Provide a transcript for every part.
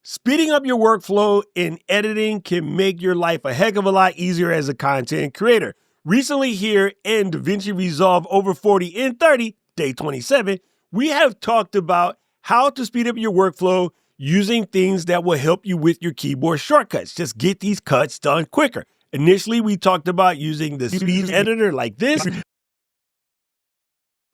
Speeding up your workflow in editing can make your life a heck of a lot easier as a content creator. Recently here in DaVinci Resolve over 40 in 30, day 27, we have talked about how to speed up your workflow using things that will help you with your keyboard shortcuts. Just get these cuts done quicker. Initially, we talked about using the speed editor like this.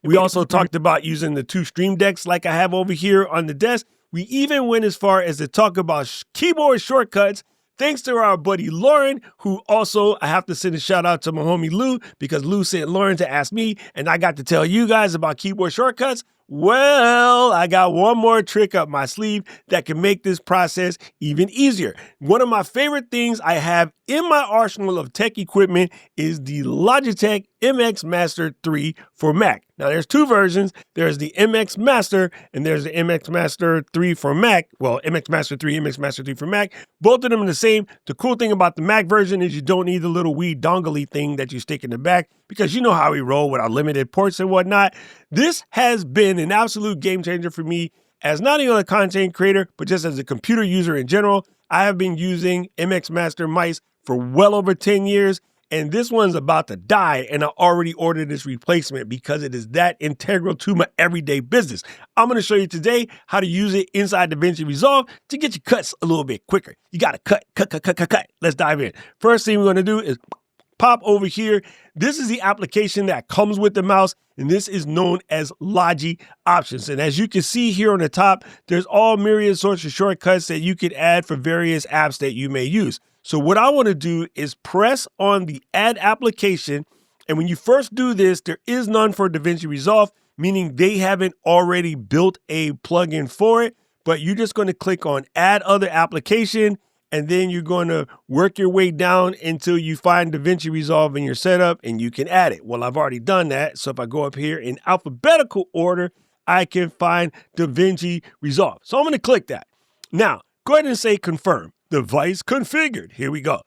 We also talked about using the two stream decks like I have over here on the desk. We even went as far as to talk about keyboard shortcuts, thanks to our buddy Lauren, who also, I have to send a shout out to my homie Lou, because Lou sent Lauren to ask me, and I got to tell you guys about keyboard shortcuts. Well, I got one more trick up my sleeve that can make this process even easier. One of my favorite things I have in my arsenal of tech equipment is the Logitech MX Master 3 for Mac. Now, there's two versions. There's the MX Master and there's the MX Master 3 for Mac. Well, MX Master 3, MX Master 3 for Mac. Both of them are the same. The cool thing about the Mac version is you don't need the little wee dongle thing that you stick in the back, because you know how we roll with our limited ports and whatnot. This has been an absolute game changer for me as not only a content creator, but just as a computer user in general. I have been using MX Master mice for well over 10 years, and this one's about to die, and I already ordered this replacement because it is that integral to my everyday business. I'm going to show you today how to use it inside DaVinci Resolve to get your cuts a little bit quicker. You got to cut. Let's dive in. First thing we're going to do is pop over here. This is the application that comes with the mouse, and this is known as Logi Options. And as you can see here on the top, there's all myriad sorts of shortcuts that you could add for various apps that you may use. So what I want to do is press on the Add Application. And when you first do this, there is none for DaVinci Resolve, meaning they haven't already built a plugin for it, but you're just going to click on Add Other Application, and then you're going to work your way down until you find DaVinci Resolve in your setup and you can add it. Well, I've already done that. So if I go up here in alphabetical order, I can find DaVinci Resolve. So I'm going to click that. Now, go ahead and say confirm. Device configured. Here we go.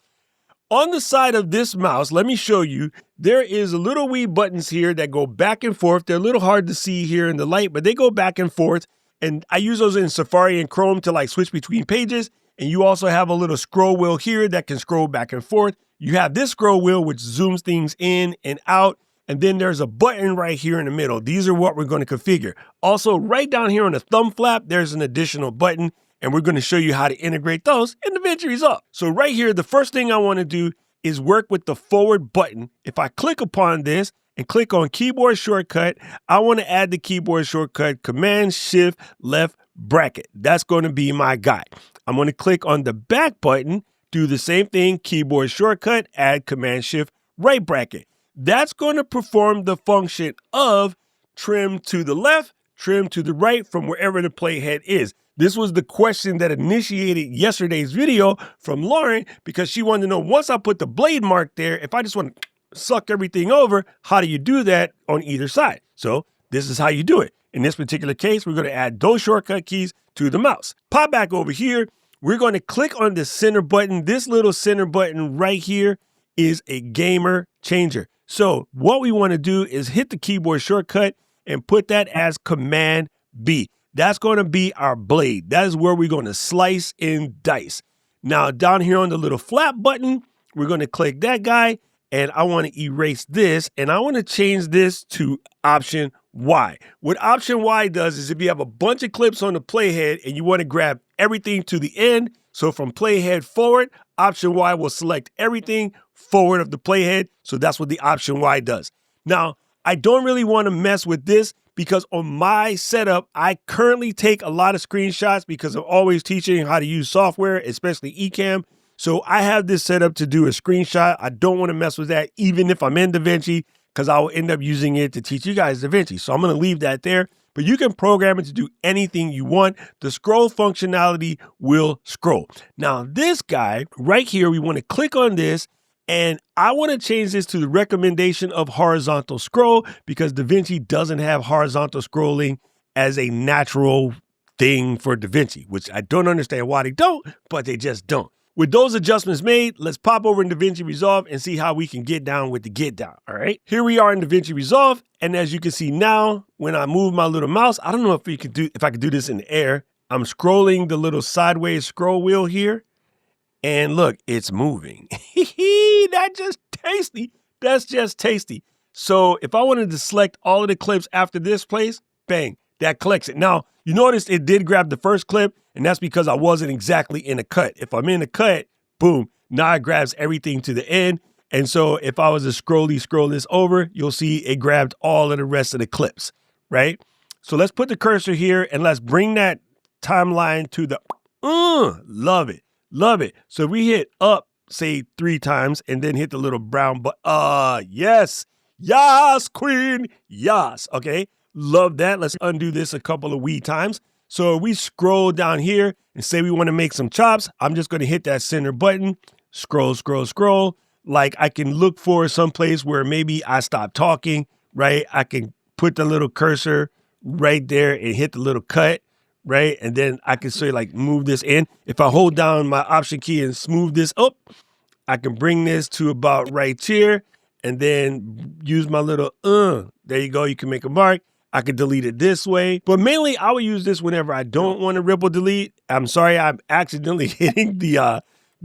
On the side of this mouse, let me show you, there is a little wee buttons here that go back and forth. They're a little hard to see here in the light, but they go back and forth. And I use those in Safari and Chrome to like switch between pages. And you also have a little scroll wheel here that can scroll back and forth. You have this scroll wheel, which zooms things in and out. And then there's a button right here in the middle. These are what we're going to configure. Also, right down here on the thumb flap, there's an additional button. And we're going to show you how to integrate those in DaVinci Resolve. So right here, the first thing I want to do is work with the forward button. If I click upon this and click on keyboard shortcut, I want to add the keyboard shortcut Command-Shift-Left bracket. That's going to be my guide. I'm going to click on the back button, do the same thing, keyboard shortcut, add Command-Shift-Right bracket. That's going to perform the function of trim to the left, trim to the right from wherever the playhead is. This was the question that initiated yesterday's video from Lauren, because she wanted to know, once I put the blade mark there, if I just want to suck everything over, how do you do that on either side? So this is how you do it. In this particular case, we're going to add those shortcut keys to the mouse. Pop back over here. We're going to click on the center button. This little center button right here is a gamer changer. So what we want to do is hit the keyboard shortcut and put that as Command B. That's going to be our blade. That is where we're going to slice and dice. Now, down here on the little flap button, we're going to click that guy, and I want to erase this, and I want to change this to Option Y. What Option Y does is if you have a bunch of clips on the playhead and you want to grab everything to the end, so from playhead forward, Option Y will select everything forward of the playhead. So that's what the Option Y does. Now, I don't really want to mess with this, because on my setup, I currently take a lot of screenshots because I'm always teaching how to use software, especially Ecamm. So I have this set up to do a screenshot. I don't want to mess with that, even if I'm in DaVinci, because I will end up using it to teach you guys DaVinci. So I'm going to leave that there, but you can program it to do anything you want. The scroll functionality will scroll. Now, this guy right here, we want to click on this. And I want to change this to the recommendation of horizontal scroll, because DaVinci doesn't have horizontal scrolling as a natural thing for DaVinci, which I don't understand why they don't, but they just don't. With those adjustments made, let's pop over in DaVinci Resolve and see how we can get down with the get down. All right, here we are in DaVinci Resolve. And as you can see now, when I move my little mouse, I don't know if I could do this in the air. I'm scrolling the little sideways scroll wheel here. And look, it's moving. That's just tasty. That's just tasty. So if I wanted to select all of the clips after this place, bang, that collects it. Now, you notice it did grab the first clip, and that's because I wasn't exactly in a cut. If I'm in a cut, boom, now it grabs everything to the end. And so if I was to scroll this over, you'll see it grabbed all of the rest of the clips, right? So let's put the cursor here and let's bring that timeline to the, love it. Love it. So we hit up, say 3 times, and then hit the little brown button. Yes. Yes, queen. Yes. Okay. Love that. Let's undo this a couple of wee times. So we scroll down here and say we want to make some chops. I'm just going to hit that center button, scroll, scroll, scroll. Like I can look for some place where maybe I stop talking, right? I can put the little cursor right there and hit the little cut, right? And then I can say like move this in. If I hold down my option key and smooth this up, I can bring this to about right here and then use my little, there you go. You can make a mark. I could delete it this way, but mainly I would use this whenever I don't want to ripple delete. I'm sorry, I'm accidentally hitting the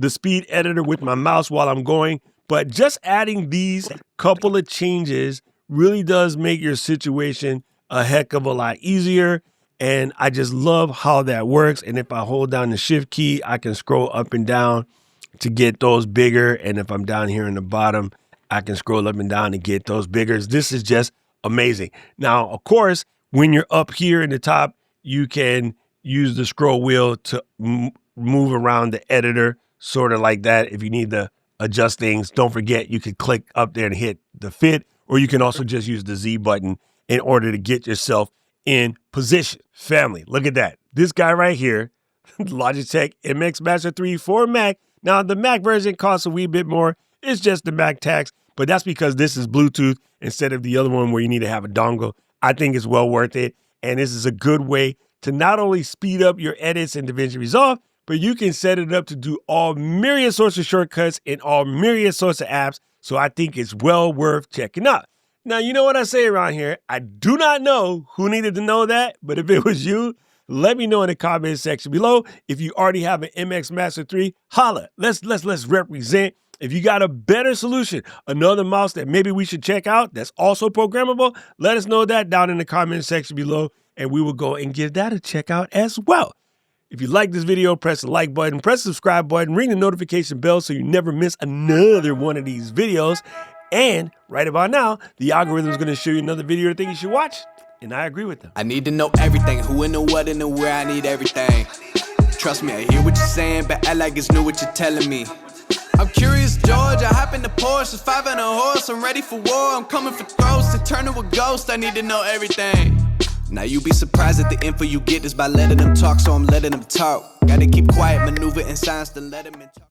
speed editor with my mouse while I'm going, but just adding these couple of changes really does make your situation a heck of a lot easier. And I just love how that works. And if I hold down the shift key, I can scroll up and down to get those bigger. And if I'm down here in the bottom, I can scroll up and down to get those bigger. This is just amazing. Now, of course, when you're up here in the top, you can use the scroll wheel to move around the editor, sort of like that. If you need to adjust things, don't forget, you can click up there and hit the fit, or you can also just use the Z button in order to get yourself in position. Family, look at that. This guy right here, Logitech MX Master 3 for Mac. Now, the Mac version costs a wee bit more. It's just the Mac tax, but that's because this is Bluetooth instead of the other one where you need to have a dongle. I think it's well worth it. And this is a good way to not only speed up your edits in DaVinci Resolve, but you can set it up to do all myriad sorts of shortcuts in all myriad sorts of apps. So I think it's well worth checking out. Now, you know what I say around here. I do not know who needed to know that, but if it was you, let me know in the comments section below. If you already have an MX Master 3, holla. Let's represent. If you got a better solution, another mouse that maybe we should check out that's also programmable, let us know that down in the comment section below, and we will go and give that a check out as well. If you like this video, press the like button, press the subscribe button, ring the notification bell so you never miss another one of these videos. And right about now, the algorithm is going to show you another video I think you should watch, and I agree with them. I need to know everything, who and the what and the where, I need everything. Trust me, I hear what you're saying, but act like it's new what you're telling me. I'm curious, George, I hop in the Porsche, 5 and a horse, I'm ready for war, I'm coming for throats, to turn to a ghost, I need to know everything. Now you be surprised at the info you get is by letting them talk, so I'm letting them talk. Gotta keep quiet, maneuver in silence to let them in talk.